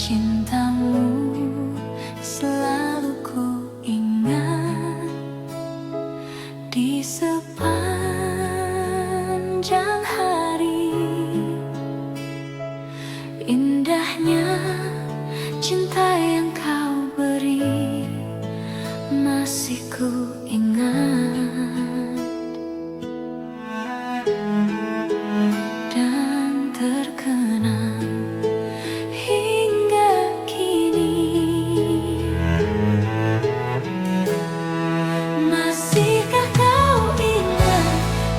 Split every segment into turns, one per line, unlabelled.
cintamu selalu ku ingat di sepanjang hari. Indahnya cinta yang kau beri masih ku ingat dan terkenang hingga kini. Masihkah kau ingat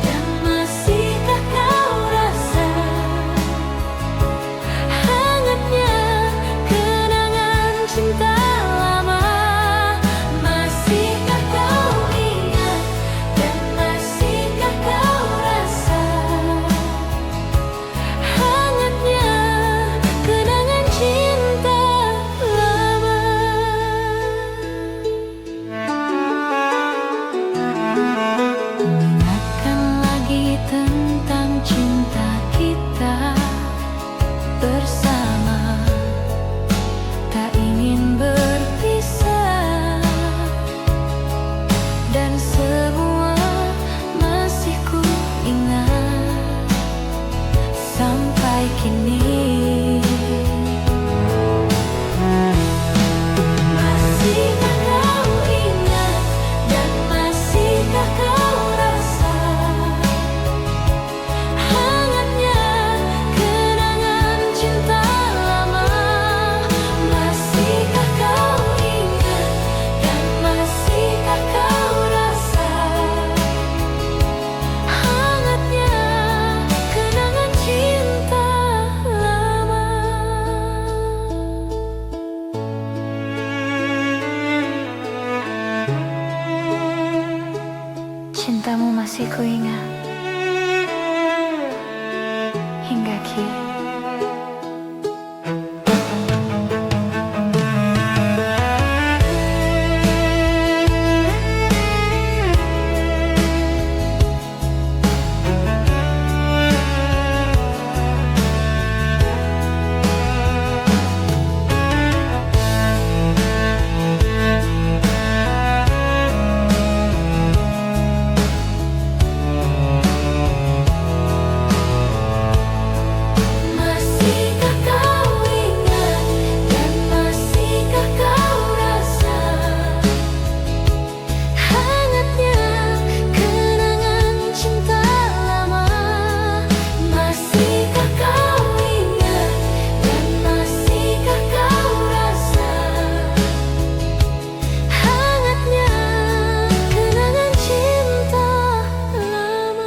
dan masihkah kau rasa hangatnya kenangan cinta lama? Masihkah kau ingat dan masihkah kau rasa hangatnya kenangan cinta lama? Mengingatkan lagi tentang cinta kita bersama, tak ingin berpisah, dan semua masih ku ingat sampai kini. Masihkah kau ingat dan masihkah kau rasa hangatnya kenangan cinta lama? Masihkah kau ingat dan masihkah kau rasa hangatnya kenangan cinta lama? Cintamu masih ku ingat hingga kini. Masihkah kau ingat dan masihkah kau rasa hangatnya kenangan cinta lama? Masihkah kau ingat dan masihkah kau rasa hangatnya kenangan cinta lama?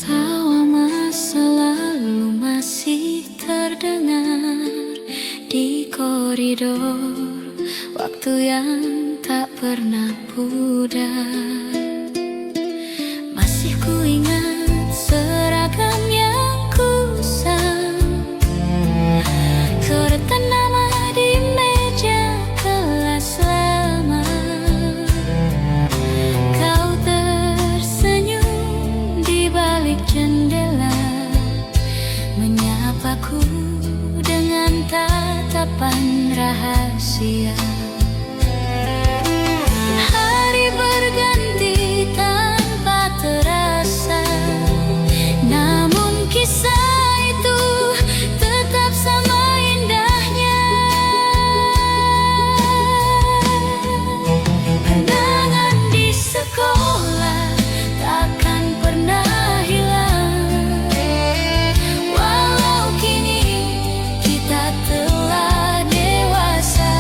Tawa masa lalu masih terdengar di koridor, waktu yang tak pernah pudar. Masih ku ingat seragam yang kusam, coretan nama di meja kelas lama. Kau tersenyum di balik jendela, menyapaku dengan tatapan rahasia. Hari berganti tanpa terasa, namun kisah itu tetap sama indahnya. Kenangan di sekolah takkan pernah hilang, walau kini kita telah dewasa.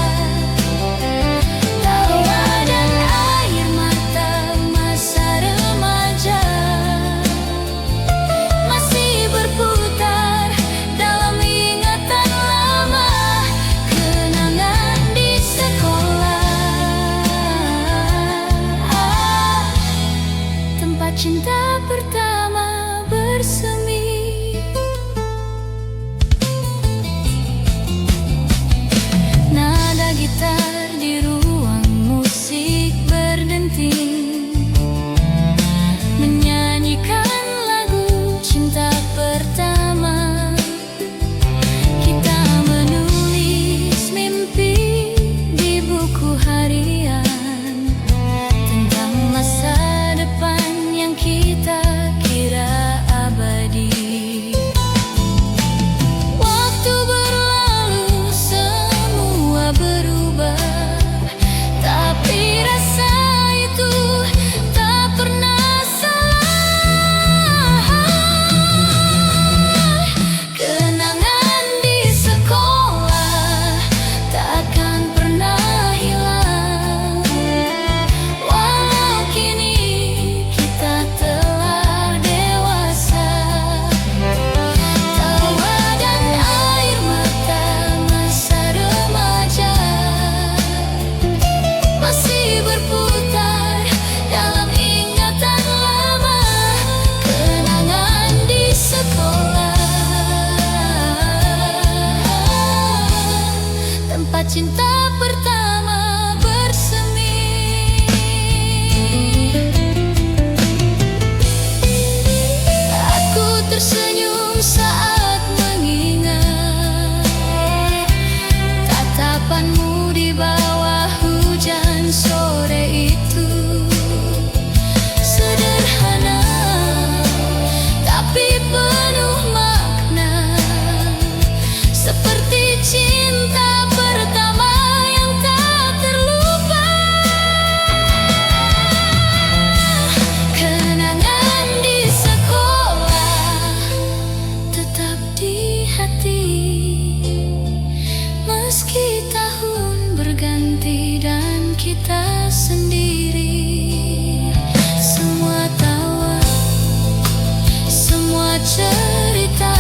cerita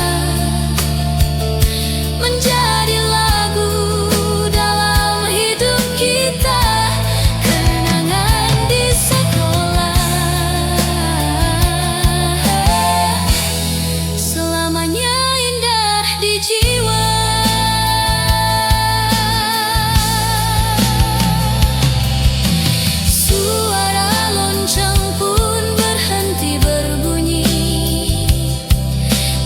menjadi lagu dalam hidup kita. Kenangan di sekolah selamanya indah di jiwa. Suara lonceng pun berhenti berbunyi,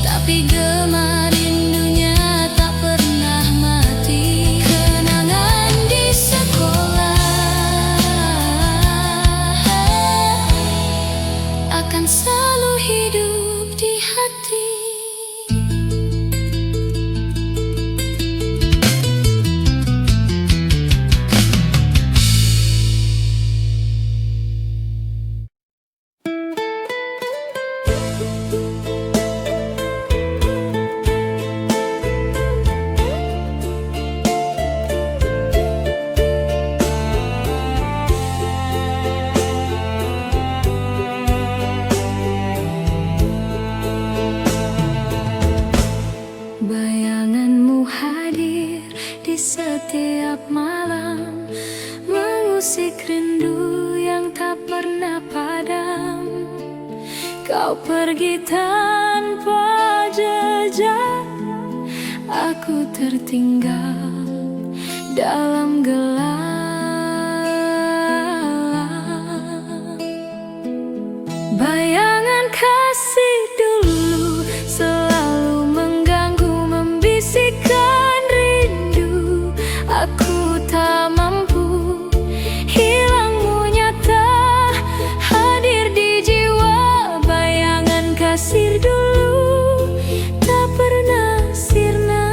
tapi gema rindunya tak pernah mati. Kenangan di sekolah akan selalu hidup di hati. Bayanganmu hadir di setiap malam, mengusik rindu yang tak pernah padam. Kau pergi tanpa jejak, aku tertinggal dalam gelap. Bayangan kasih dulu selalu mengganggu, membisikkan rindu. Aku tak mampu, hilangmu nyata hadir di jiwa. Bayangan kasih dulu tak pernah sirna.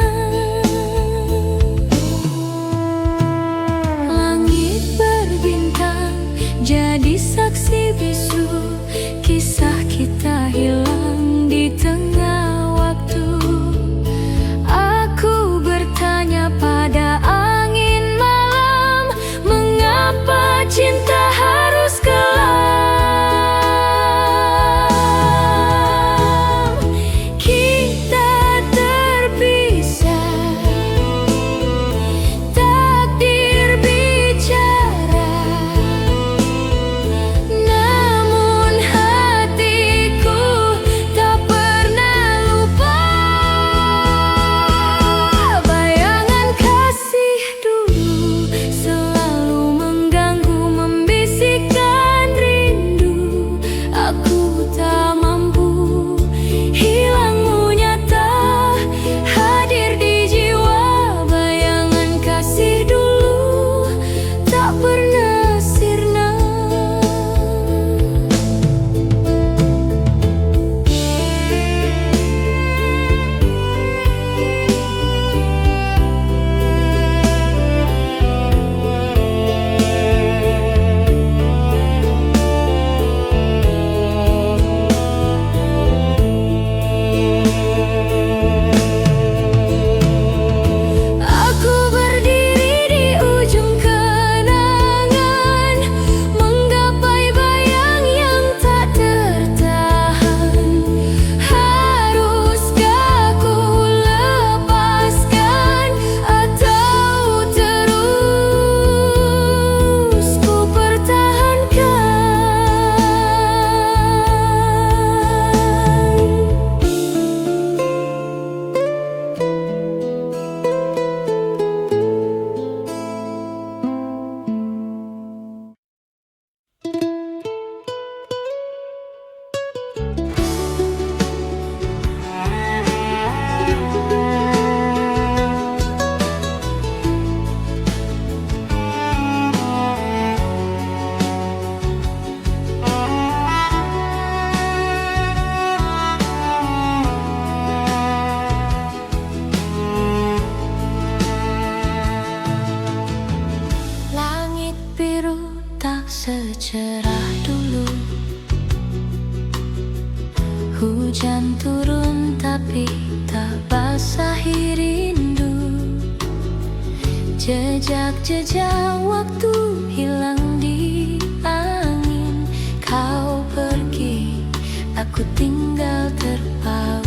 Langit berbintang jadi saksi bisu, kisah kita hilang di tengah waktu. Aku bertanya pada angin malam, mengapa cinta harus kelam? Kita terpisah, takdir bicara, namun hatiku tak pernah lupa. Bayangan kasih dulu selalu mengganggu, membisikkan rindu. Aku tak mampu, hilangmu nyata hadir di jiwa. Bayangan kasih dulu tak pernah sirna. Aku berdiri di ujung kenangan, menggapai bayang yang tak tertahan. Haruskah ku lepaskan atau terus ku pertahankan? Langit biru tak secerah dulu, hujan turun tapi tak basahi rindu. Jejak-jejak waktu hilang di angin. Kau pergi, aku tinggal terpaut.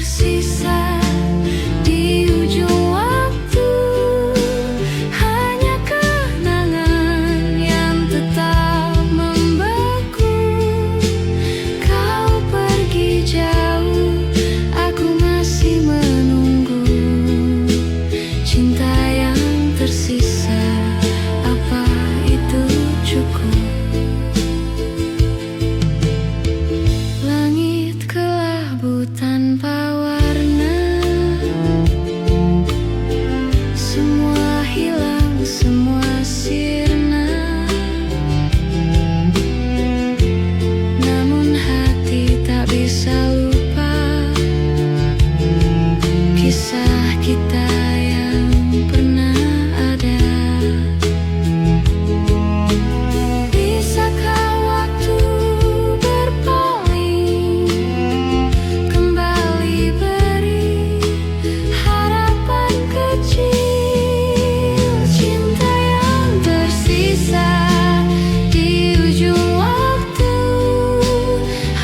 tersisa di ujung waktu, hanya kenangan yang tetap membeku. Kau pergi jauh, aku masih menunggu. Cinta yang tersisa, apa itu cukup? Langit kelabu tanpa warna, semua hilang, semua sirna. Namun hati tak bisa lupa kisah kita yang pernah ada. Bisakah waktu berpaling, kembali beri harapan kecil? Cinta yang tersisa di ujung waktu,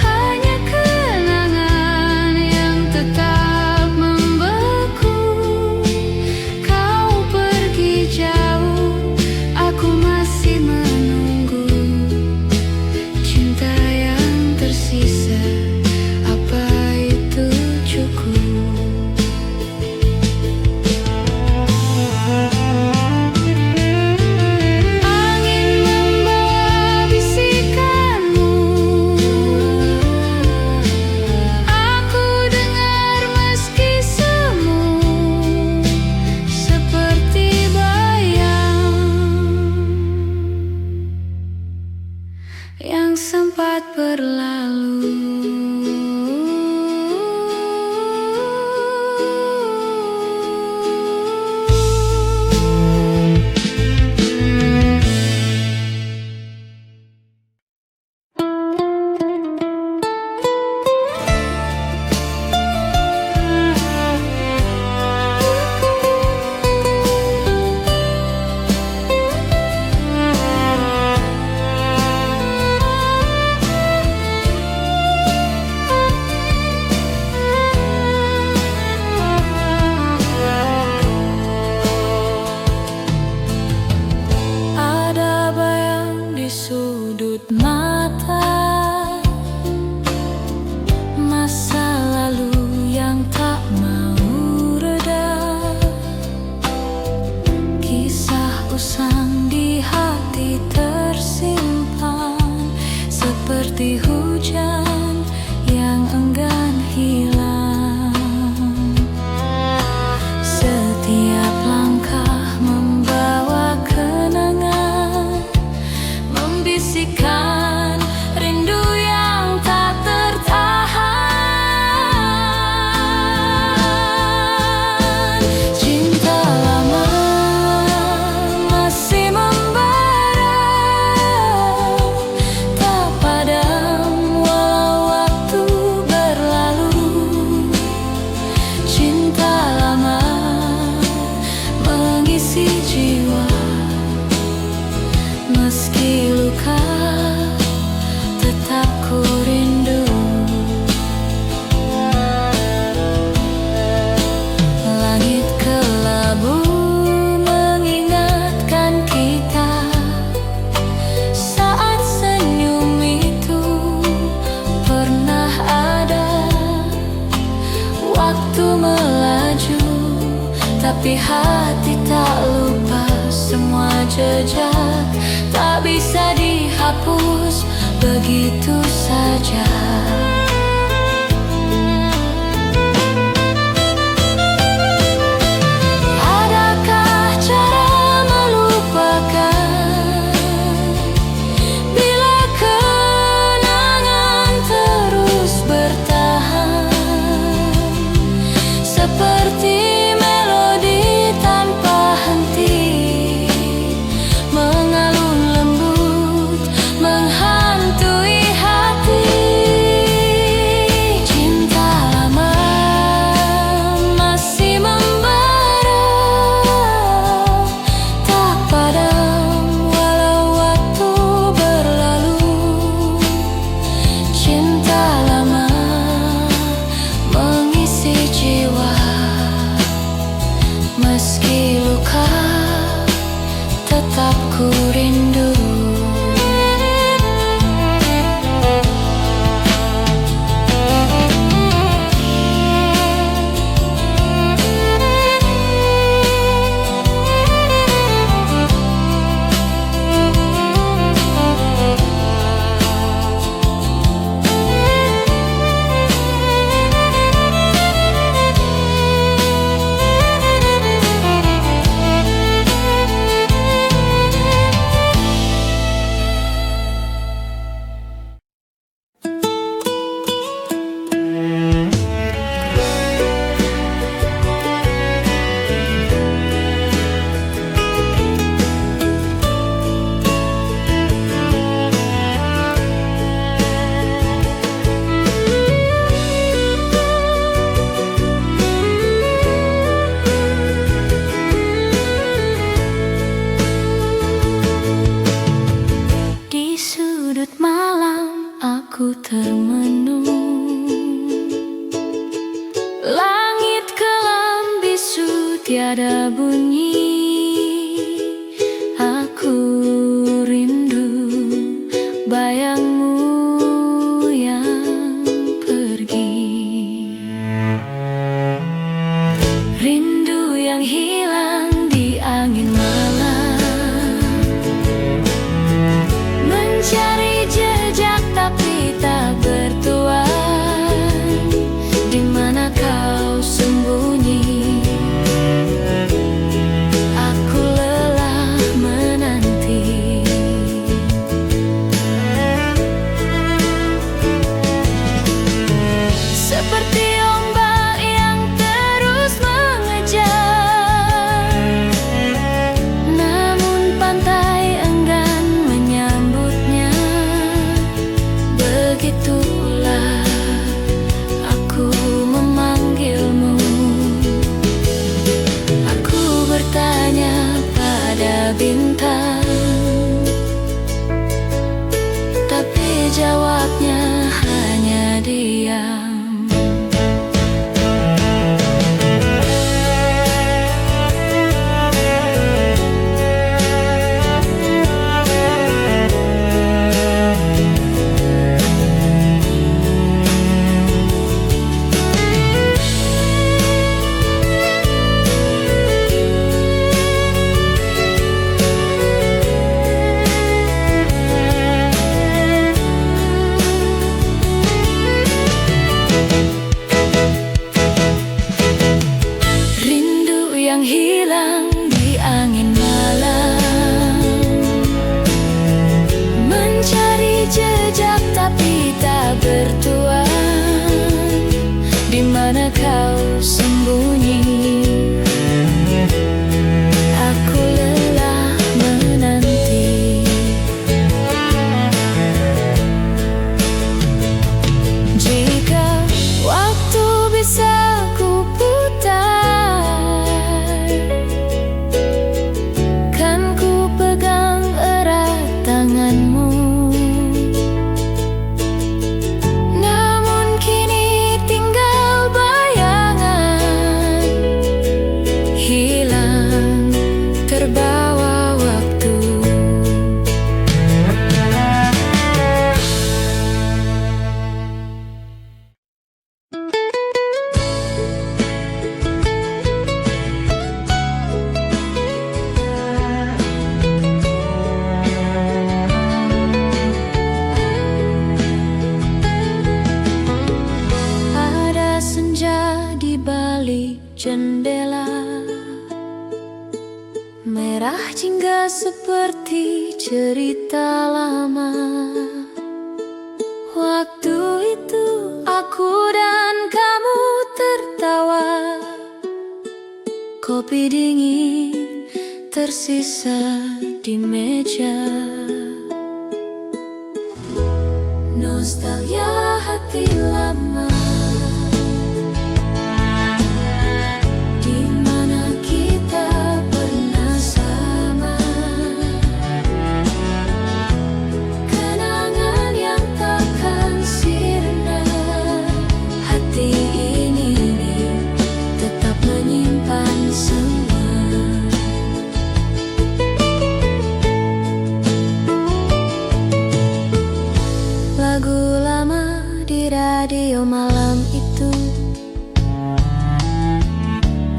hanya kenangan yang tetap membeku. Kau pergi jauh, aku masih menunggu. Cinta yang tersisa, apa itu cukup? Angin membawa bisikanmu, aku dengar meski semu, seperti bayang yang sempat berlalu. Ada bayang di sudut mata, masa lalu yang tak mau reda. Kisah usang di hati tersimpan, seperti hujan yang enggan hilang. Setiap langkah membawa kenangan, membisikkan rindu yang tak tertahan. Cinta lama masih membara, tak padam walau waktu berlalu. Cinta lama mengisi jiwa, meski luka tetap ku rindu. Langit kelabu mengingatkan kita saat senyum itu pernah ada. Waktu melaju, tapi hati tak lupa. Semua jejak tak bisa dihapus begitu saja. Adakah cara melupakan bila kenangan terus bertahan? Seperti melodi tanpa henti, mengalun lembut menghantui hati. tiada bunyi. Aku rindu bayangmu yang pergi, rindu yang hilang di angin malam, mencari jejak tapi tak bertuan. Di mana kau sembunyi? Aku lelah menanti. Seperti ombak yang terus mengejar, namun pantai enggan menyambutnya. Begitulah aku memanggilmu. Aku bertanya pada bintang, tapi jawabnya hanya diam. Yang hilang di angin malam, mencari jejak tapi tak bertuan. Di mana kau sembunyi? Aku lelah menanti. Jika waktu bisa ku putar, kan ku pegang erat tanganmu. Namun kini tinggal bayangan, hilang terbawa waktu. Ada senja di balik jendela, merah jingga seperti cerita lama. Waktu itu aku dan kamu tertawa, kopi dingin tersisa di meja. Nostalgia hati lama, di mana kita pernah sama. Kenangan yang takkan sirna, hati ini tetap menyimpan semua. Lagu lama di radio malam itu,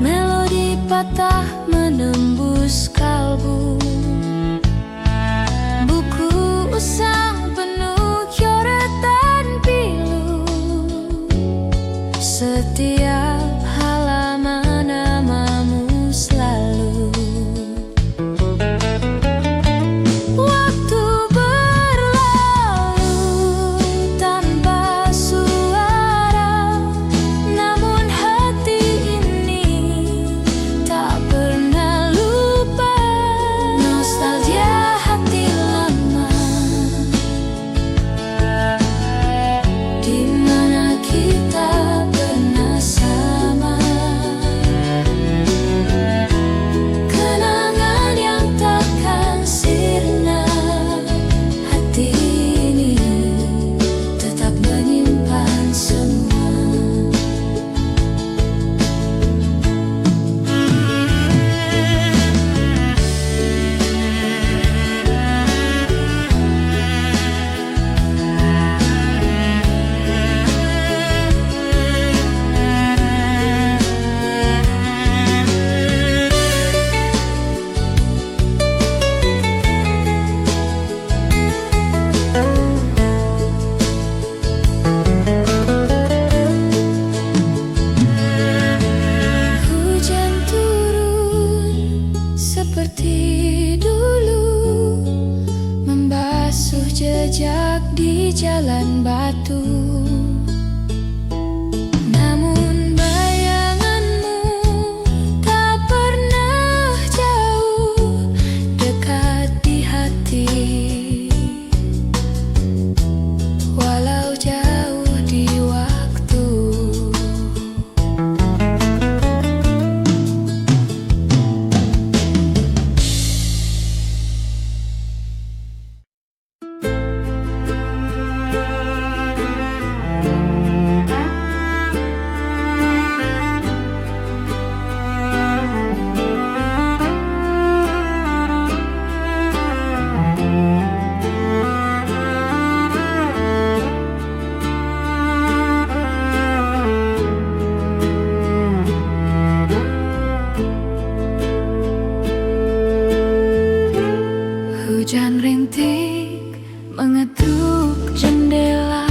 melodi patah menembus kalbu. Buku usang penuh coretan pilu, setiap halaman namamu selalu. Waktu berlalu tanpa suara, namun hati ini tak pernah lupa. Nostalgia hati lama, di mana kita pernah sama. di jalan batu. Namun bayanganmu tak pernah jauh, dekat di hati. Walau jauh di waktu. Hujan rintik mengetuk jendela.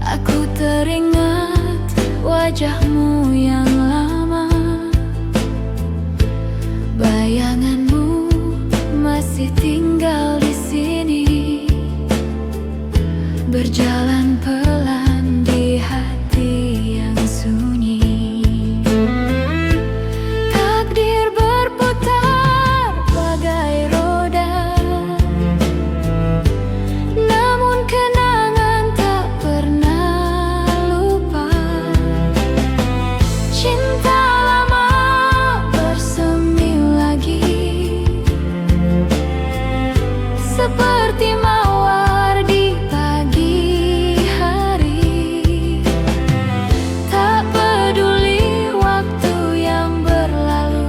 Aku teringat wajahmu yang lama. Bayanganmu masih tinggal di sini, berjalan pelan di hati yang sunyi. Takdir berputar bagai roda, namun kenangan tak pernah lupa. Cinta lama bersemi lagi, seperti mawar di pagi hari. Tak peduli waktu yang berlalu,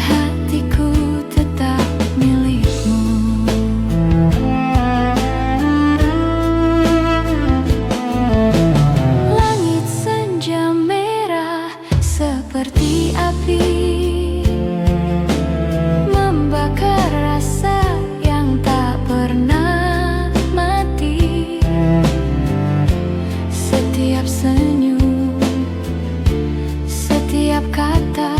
hatiku tetap milikmu. Langit senja merah seperti api, membakar rasa yang tak pernah mati. Setiap senyum, setiap kata,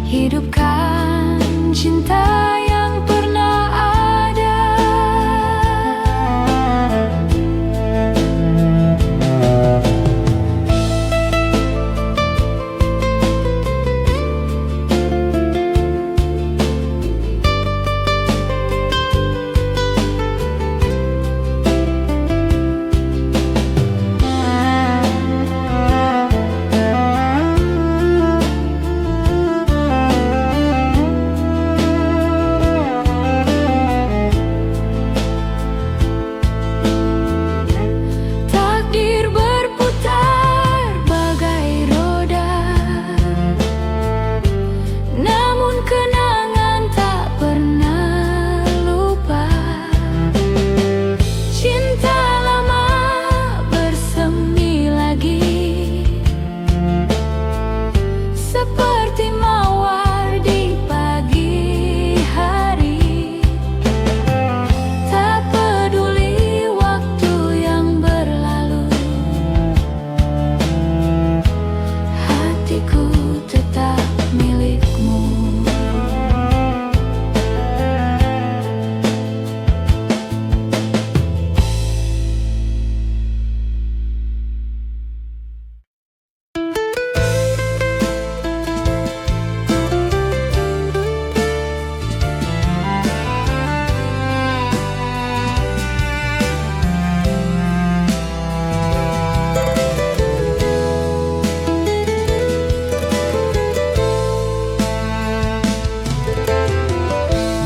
hidupkan cinta yang pernah ada. Takdir berputar bagai roda, namun kenangan tak pernah lupa. Cinta lama bersemi lagi, seperti mawar di pagi hari. Tak peduli waktu yang berlalu, hatiku tetap milikmu.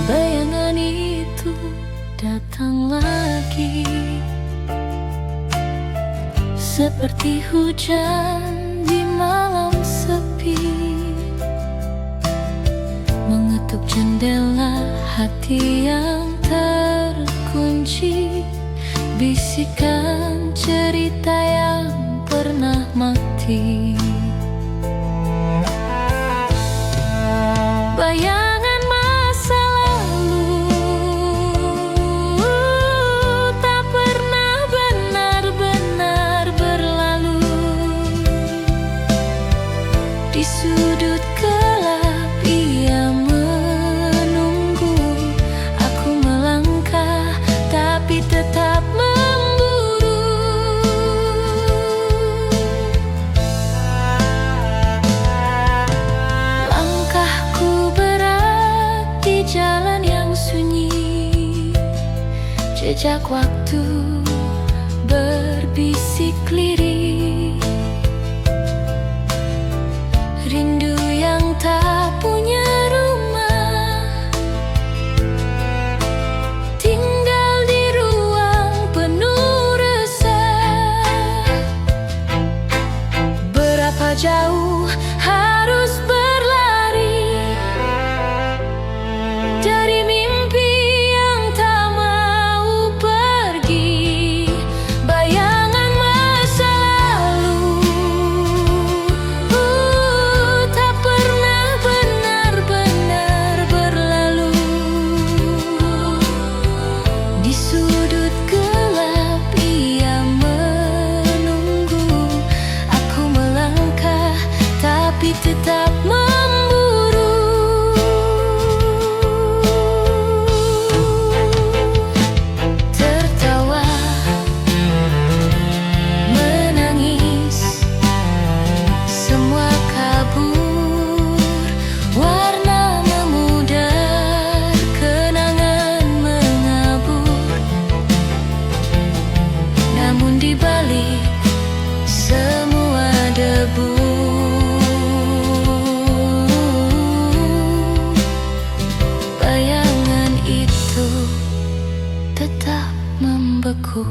Bayangan itu datang lagi, seperti hujan di malam sepi, mengetuk jendela hati yang terkunci. Bisikan cerita yang pernah mati. Bayangan masa lalu tak pernah benar-benar berlalu. Di sudut gelap ia menunggu, aku Jejak waktu berbisik lirik, rindu yang tak punya rumah, tinggal di ruang penuh resah. Berapa jauh harus berlari dari mimpi yang tak mau pergi, bayangan masa lalu tak pernah benar-benar berlalu. Di sudut gelap ia menunggu, aku melangkah tapi tetap memburu. Tertawa, menangis, semua kabur. Warna memudar, kenangan mengabur. Namun di balik semua debu, bayangan itu tetap membeku.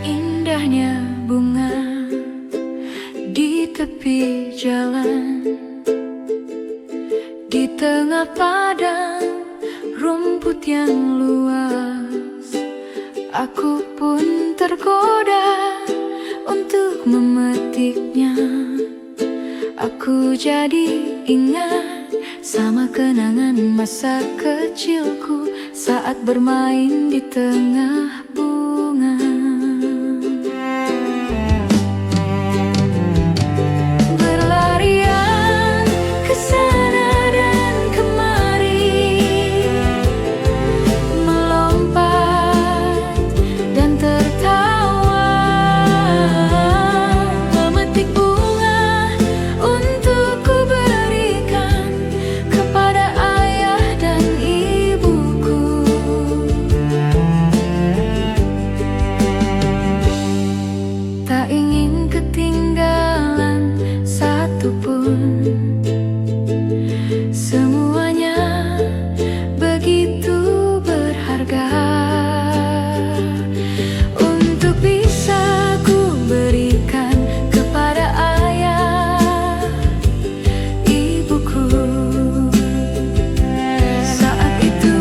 Indahnya bunga di tepi jalan, di tengah padang rumput yang luas. Aku pun tergoda untuk memetiknya. Aku jadi ingat sama kenangan masa kecilku saat bermain di tengah bunga. Berlarian ke sana dan kemari, melompat dan tertawa, memetik bunga untuk ku berikan kepada ayah dan ibuku. Tak ingin ketinggalan satupun, semuanya begitu berharga untuk bisa ku berikan kepada ayah, ibuku. Saat itu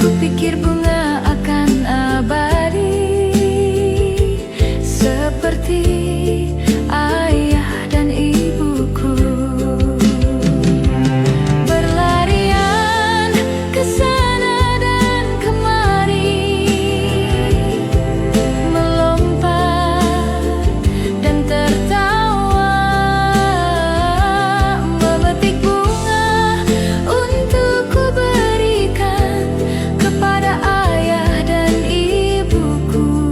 ku pikir bunga akan abadi seperti ayah dan ibuku. Berlarian ke sana dan kemari, melompat dan tertawa, memetik bunga untuk ku berikan kepada ayah dan ibuku.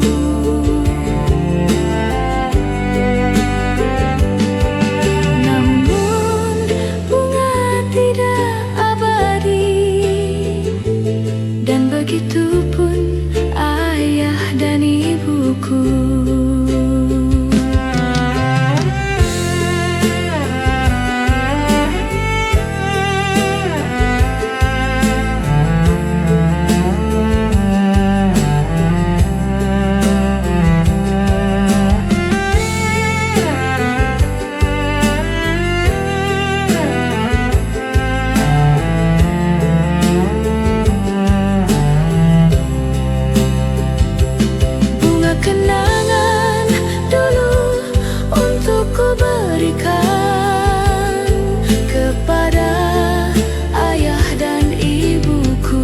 Namun bunga tidak abadi, dan begitu pun ayah dan ibuku. Bunga kenangan dulu untuk ku berikan kepada ayah dan ibuku.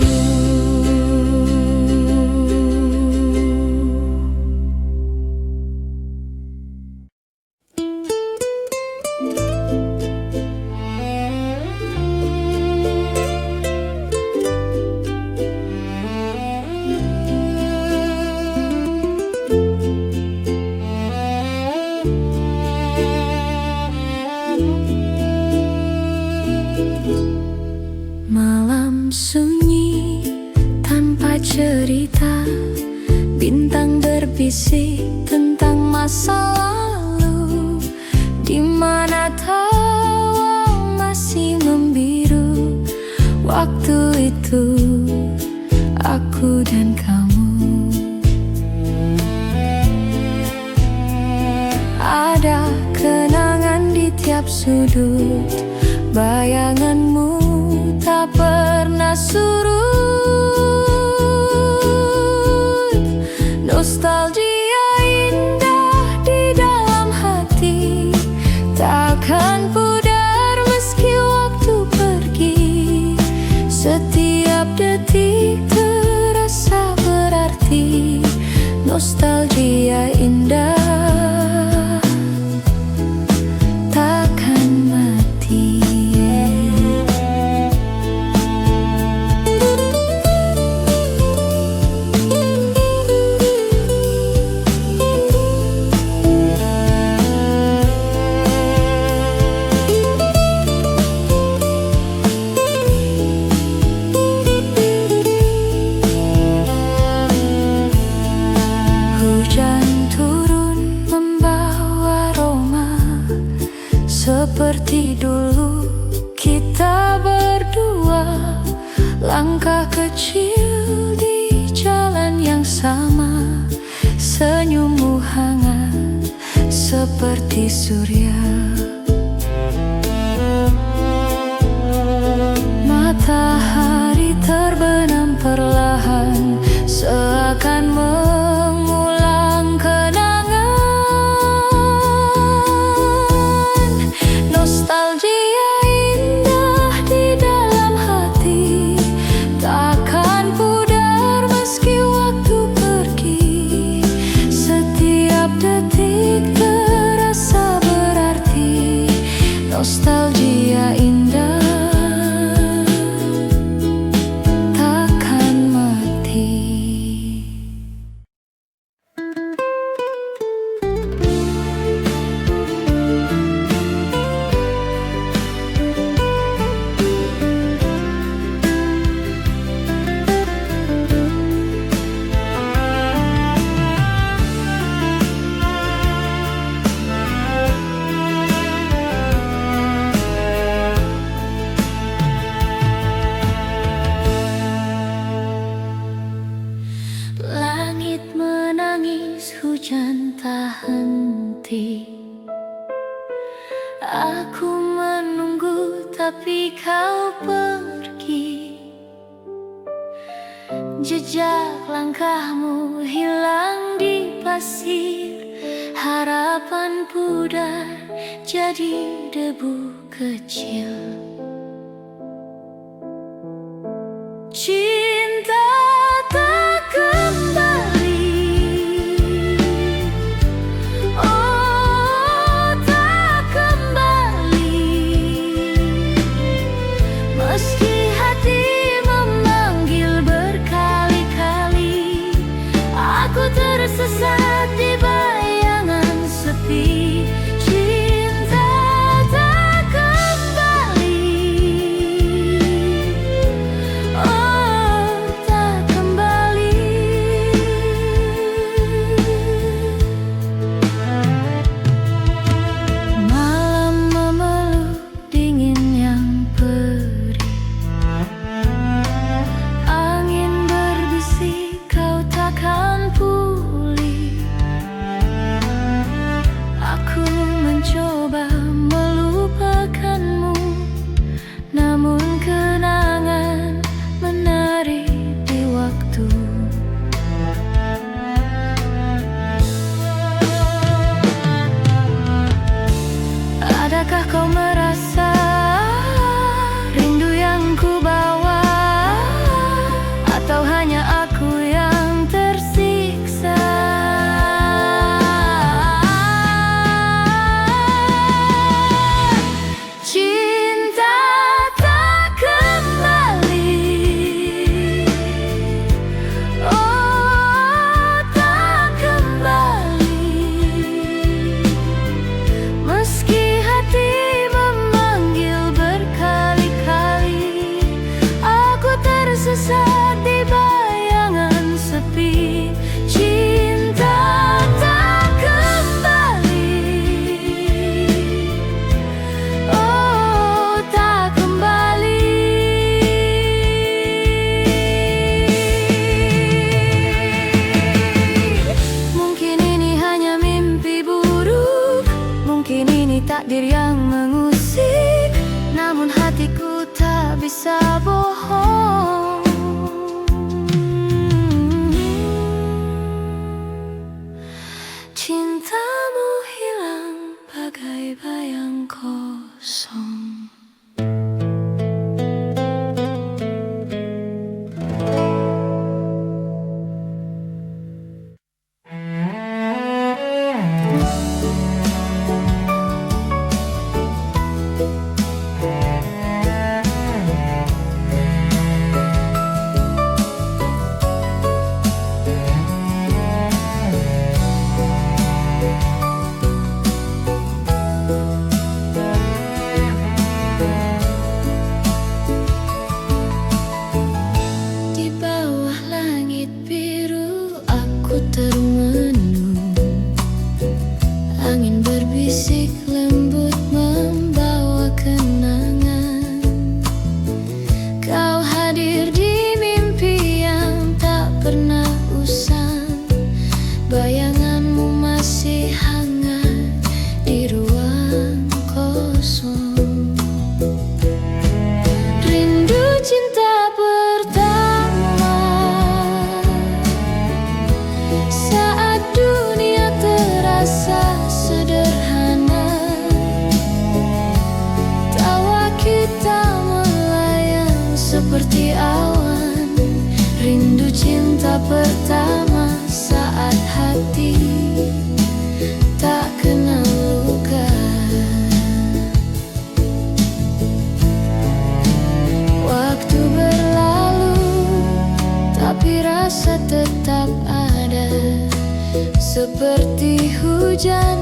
cerita, bintang berbisik tentang masa lalu, di mana tawa masih membiru. Waktu itu aku dan kamu. Ada kenangan di tiap sudut, bayanganmu tak pernah surut. Nostalgia indah di dalam hati, takkan pudar meski waktu pergi. Setiap detik terasa berarti, nostalgia indah takkan mati. Hujan turun membawa aroma, seperti dulu kita berdua. Langkah kecil di jalan yang sama, senyummu hangat seperti surya. Matahari terbenam perlahan, seakan mengulang kenangan. Nostalgia indah di dalam hati, takkan pudar meski waktu pergi. Setiap detik terasa berarti, nostalgia indah takkan mati. Langit menangis, hujan tak henti. Aku menunggu tapi kau pergi. Jejak langkahmu hilang di pasir, harapan pudar jadi debu kecil. Cinta tak kembali, oh tak kembali. Meski hati memanggil berkali-kali, aku tersesat di bayangan sepi. Cinta tak kembali, oh tak kembali. Malam memeluk dingin yang perih, angin berbisik kau takkan pulih. Aku mencoba melupakanmu, namun kenangan menari di waktu. Adakah kau merasa rindu yang ku bawa, atau hanya aku yang tersiksa? Cinta tak kembali, oh tak kembali. Meski hati Mungkin ini takdir yang mengusik, namun hatiku tak bisa bohong. Cintamu hilang bagai bayang kosong. Termenung, angin berbisik lembut membawa kenangan. Kau hadir di mimpi yang tak pernah usang, bayanganmu masih hangat di ruang kosong. Rindu cinta pertama saat dunia terasa sederhana, tawa kita melayang seperti awan. Rindu cinta pertama saat hati tak kenal luka. Waktu berlalu, tapi rasa tetap ada, seperti hujan